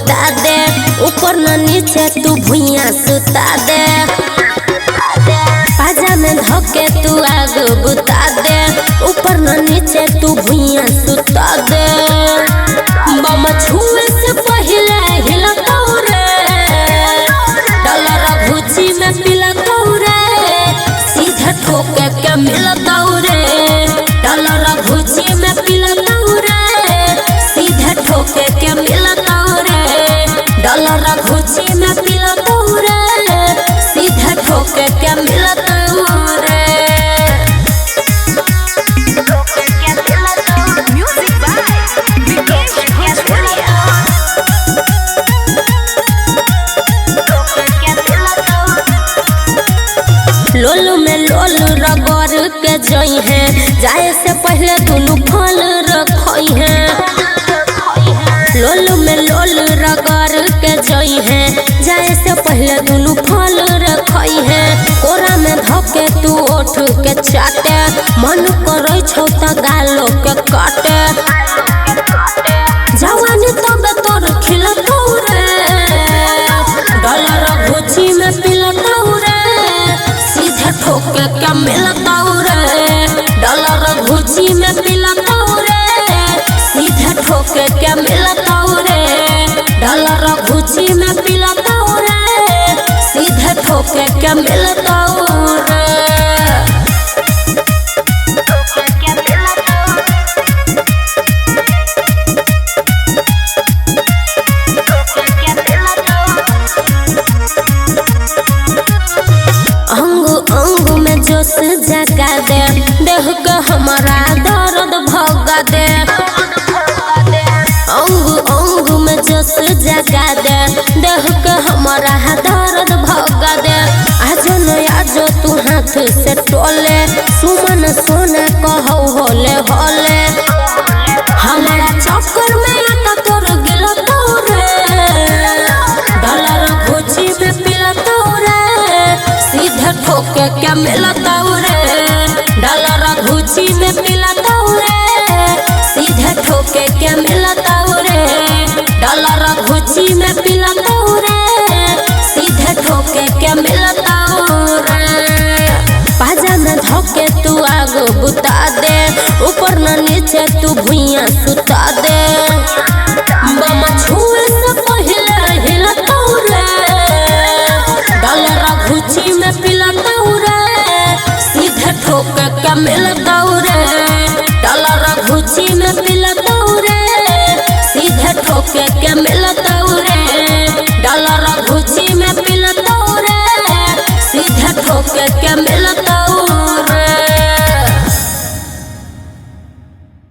बुता दे, ऊपर न नीचे तू भुइया सुता दे। पाजा में धोके तू आग बुता दे, ऊपर न नीचे तू भुइया सुता दे। बम छुए से पहले हिलता रे, डलर भुजी में पिलता रे, सीधे ठोके के मिलता रे। डलर भुजी में पिलता रे, सीधे ठोके के मिलता रे। डलर भुजी में पिलता रे, सीधे ठोके के मिलता रे। लोलू में लोलू रगड़ के जई है, जाए से पहले दुनू फल रखई है। लोलू में लोलू रगड़ के जई है, जाए से पहले दुनू फल रखई है। कोरा में धोके तू ओठ के चाटे, मन करे छौ त गालो के काटे। जवानी तबे तोर खिलतौ रे, डलर भुजी में पिलतौ रे, सीधे ठोके के मिलतौ रे। डलर भुजी में पिलतौ रे, सीधे ठोके के मिलतौ रे। डलर भुजी में पिलतौ रे, सीधे ठोके के मिलतौ रे। जोश जगा दे, देह के हमारा दर्द भगा दे। अंग अंग में जोश जगा दे, देह के हमारा दर्द भगा दे। आजो न आजो तू हाथ से टोले, सुमन सोना कहो होले होले। हमारा चक्कर में आता तोर गिलतो रे, डलर भुजी में पिलतो रे, सीधे ठोके के मिलता रे। डलर भुजी में पिलता रे, सीधे ठोके के मिलता रे। डलर भुजी में पिलता रे, सीधे ठोके के मिलता रे। पाजा में धोके तू आग बुता दे, ऊपर न नीचे तू भुइया सुता दे। बम छुए से पहले हिलता रे, डलर भुजी में पिलता रे, सीधे ठोके के मिलता रे। डलर भुजी में पिलता रे, सीधे ठोके के मिलता रे। डलर भुजी में पिलता रे, सीधे ठोके के मिलता